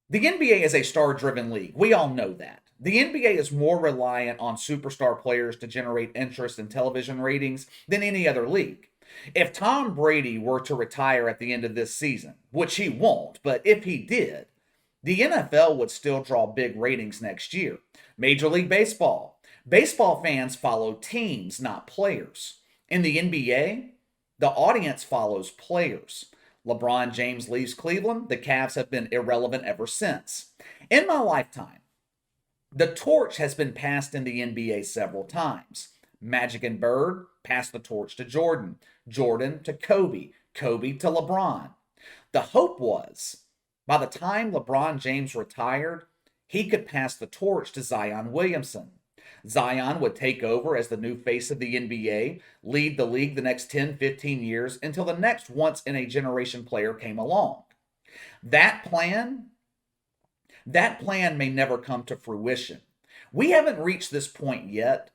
The NBA is a star-driven league. We all know that. The NBA is more reliant on superstar players to generate interest in television ratings than any other league. If Tom Brady were to retire at the end of this season, which he won't, but if he did, the NFL would still draw big ratings next year. Major League Baseball. Baseball fans follow teams, not players. In the NBA, the audience follows players. LeBron James leaves Cleveland. The Cavs have been irrelevant ever since. In my lifetime, the torch has been passed in the NBA several times. Magic and Bird passed the torch to Jordan, Jordan to Kobe, Kobe to LeBron. The hope was by the time LeBron James retired, he could pass the torch to Zion Williamson. Zion would take over as the new face of the NBA, lead the league the next 10, 15 years until the next once in a generation player came along. That plan, that plan may never come to fruition. We haven't reached this point yet,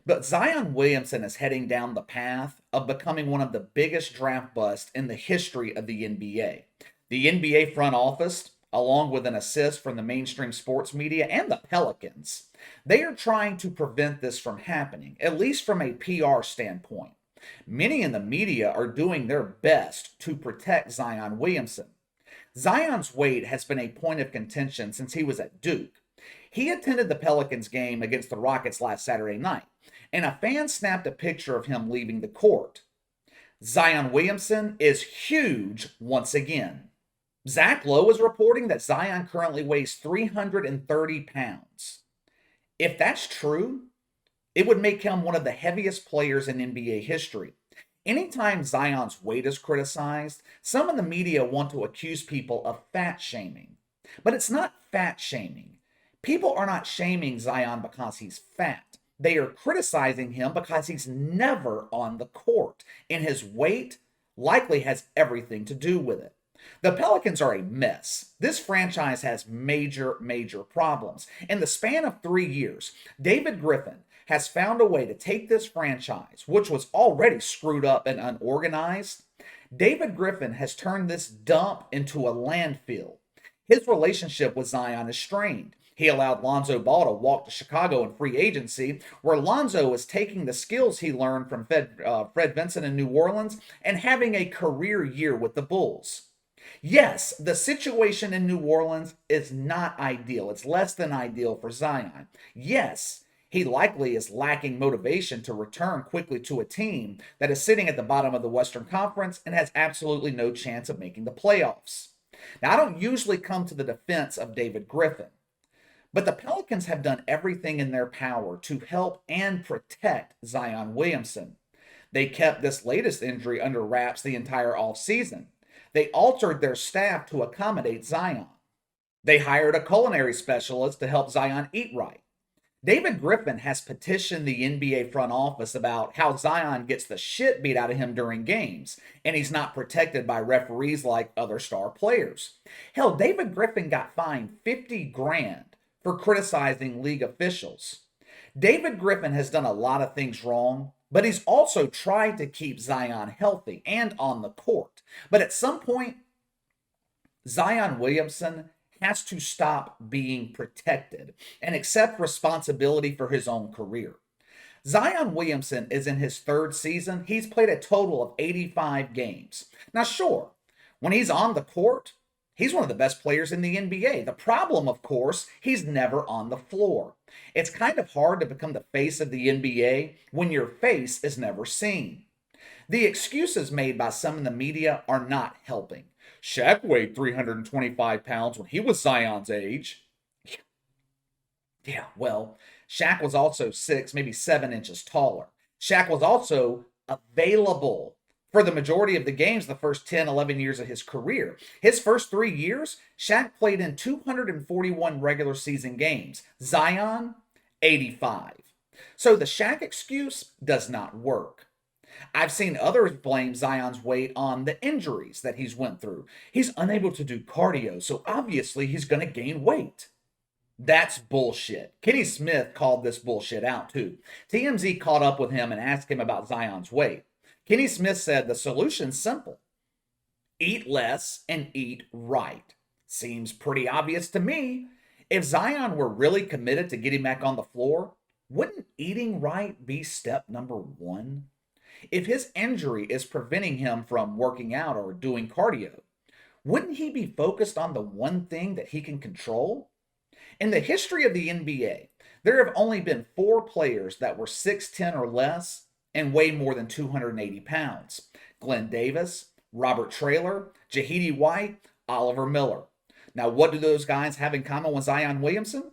but Zion Williamson is heading down the path of becoming one of the biggest draft busts in the history of the NBA. The NBA front office, along with an assist from the mainstream sports media and the Pelicans, they are trying to prevent this from happening, at least from a PR standpoint. Many in the media are doing their best to protect Zion Williamson. Zion's weight has been a point of contention since he was at Duke. He attended the Pelicans game against the Rockets last Saturday night, and a fan snapped a picture of him leaving the court. Zion Williamson is huge once again. Zach Lowe is reporting that Zion currently weighs 330 pounds. If that's true, it would make him one of the heaviest players in NBA history. Anytime Zion's weight is criticized, some in the media want to accuse people of fat shaming. But it's not fat shaming. People are not shaming Zion because he's fat. They are criticizing him because he's never on the court, and his weight likely has everything to do with it. The Pelicans are a mess. This franchise has major, major problems. In the span of 3 years, David Griffin has found a way to take this franchise, which was already screwed up and unorganized. David Griffin has turned this dump into a landfill. His relationship with Zion is strained. He allowed Lonzo Ball to walk to Chicago in free agency, where Lonzo is taking the skills he learned from Fred Vinson in New Orleans and having a career year with the Bulls. Yes, the situation in New Orleans is not ideal. It's less than ideal for Zion. Yes, he likely is lacking motivation to return quickly to a team that is sitting at the bottom of the Western Conference and has absolutely no chance of making the playoffs. Now, I don't usually come to the defense of David Griffin, but the Pelicans have done everything in their power to help and protect Zion Williamson. They kept this latest injury under wraps the entire offseason. They altered their staff to accommodate Zion. They hired a culinary specialist to help Zion eat right. David Griffin has petitioned the NBA front office about how Zion gets the shit beat out of him during games, and he's not protected by referees like other star players. Hell, David Griffin got fined 50 grand for criticizing league officials. David Griffin has done a lot of things wrong, but he's also tried to keep Zion healthy and on the court. But at some point, Zion Williamson has to stop being protected and accept responsibility for his own career. Zion Williamson is in his third season. He's played a total of 85 games. Now, sure, when he's on the court, he's one of the best players in the NBA. The problem, of course, he's never on the floor. It's kind of hard to become the face of the NBA when your face is never seen. The excuses made by some in the media are not helping. Shaq weighed 325 pounds when he was Zion's age. Yeah, well, Shaq was also 6, maybe 7 inches taller. Shaq was also available for the majority of the games the first 10, 11 years of his career. His first 3 years, Shaq played in 241 regular season games. Zion, 85. So the Shaq excuse does not work. I've seen others blame Zion's weight on the injuries that he's went through. He's unable to do cardio, so obviously he's going to gain weight. That's bullshit. Kenny Smith called this bullshit out too. TMZ caught up with him and asked him about Zion's weight. Kenny Smith said the solution's simple. Eat less and eat right. Seems pretty obvious to me. If Zion were really committed to getting back on the floor, wouldn't eating right be step number one? If his injury is preventing him from working out or doing cardio, wouldn't he be focused on the one thing that he can control? In the history of the NBA, there have only been 4 players that were 6'10 or less and weigh more than 280 pounds: Glenn Davis, Robert Traylor, Jahidi White, Oliver Miller. Now, what do those guys have in common with Zion Williamson?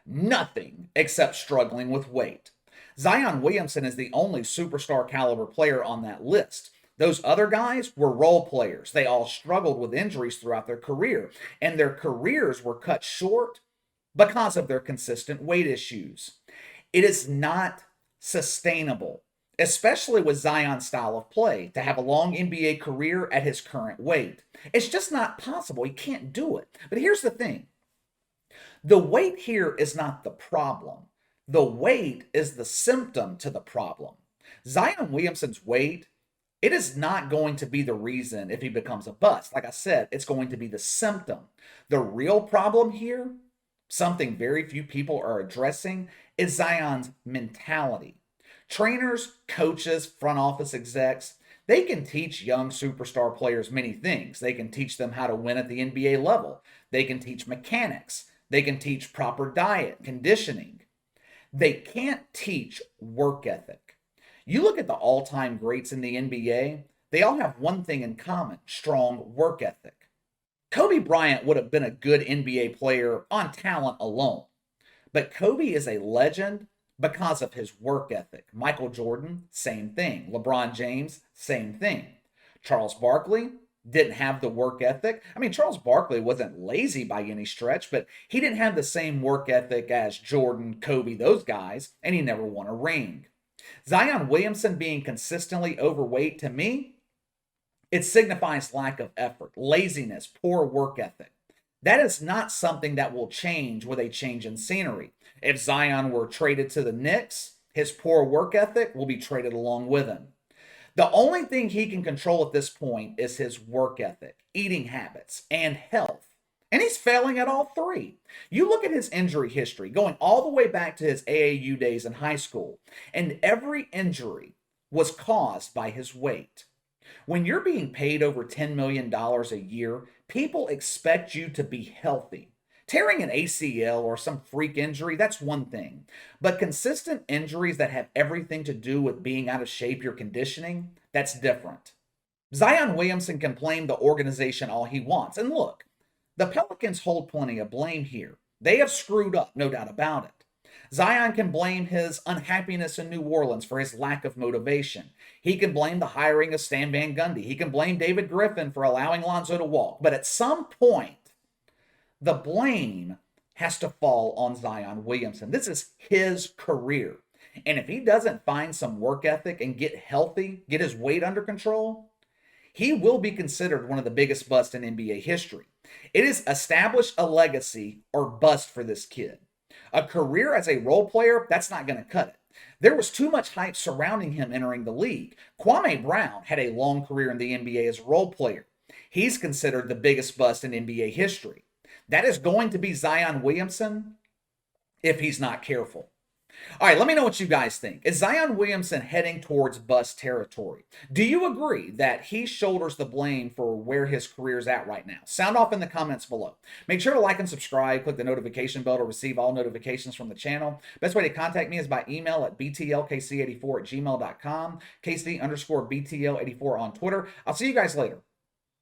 Nothing except struggling with weight. Zion Williamson is the only superstar caliber player on that list. Those other guys were role players. They all struggled with injuries throughout their career, and their careers were cut short because of their consistent weight issues. It is not sustainable, especially with Zion's style of play, to have a long NBA career at his current weight. It's just not possible. He can't do it. But here's the thing. The weight here is not the problem. The weight is the symptom to the problem. Zion Williamson's weight, it is not going to be the reason if he becomes a bust. Like I said, it's going to be the symptom. The real problem here, something very few people are addressing, is Zion's mentality. Trainers, coaches, front office execs, they can teach young superstar players many things. They can teach them how to win at the NBA level. They can teach mechanics. They can teach proper diet, conditioning. They can't teach work ethic. You look at the all-time greats in the NBA, they all have one thing in common: strong work ethic. Kobe Bryant would have been a good NBA player on talent alone, but Kobe is a legend because of his work ethic. Michael Jordan, same thing. LeBron James, same thing. Charles Barkley didn't have the work ethic. I mean, Charles Barkley wasn't lazy by any stretch, but he didn't have the same work ethic as Jordan, Kobe, those guys, and he never won a ring. Zion Williamson being consistently overweight, to me, it signifies lack of effort, laziness, poor work ethic. That is not something that will change with a change in scenery. If Zion were traded to the Knicks, his poor work ethic will be traded along with him. The only thing he can control at this point is his work ethic, eating habits, and health. And he's failing at all three. You look at his injury history, going all the way back to his AAU days in high school, and every injury was caused by his weight. When you're being paid over $10 million a year, people expect you to be healthy. Tearing an ACL or some freak injury, that's one thing. But consistent injuries that have everything to do with being out of shape, your conditioning, that's different. Zion Williamson can blame the organization all he wants. And look, the Pelicans hold plenty of blame here. They have screwed up, no doubt about it. Zion can blame his unhappiness in New Orleans for his lack of motivation. He can blame the hiring of Stan Van Gundy. He can blame David Griffin for allowing Lonzo to walk. But at some point, the blame has to fall on Zion Williamson. This is his career. And if he doesn't find some work ethic and get healthy, get his weight under control, he will be considered one of the biggest busts in NBA history. It is established a legacy or bust for this kid. A career as a role player, that's not going to cut it. There was too much hype surrounding him entering the league. Kwame Brown had a long career in the NBA as a role player. He's considered the biggest bust in NBA history. That is going to be Zion Williamson if he's not careful. All right, let me know what you guys think. Is Zion Williamson heading towards bust territory? Do you agree that he shoulders the blame for where his career is at right now? Sound off in the comments below. Make sure to like and subscribe. Click the notification bell to receive all notifications from the channel. Best way to contact me is by email at btlkc84@gmail.com, KC_BTL84 on Twitter. I'll see you guys later.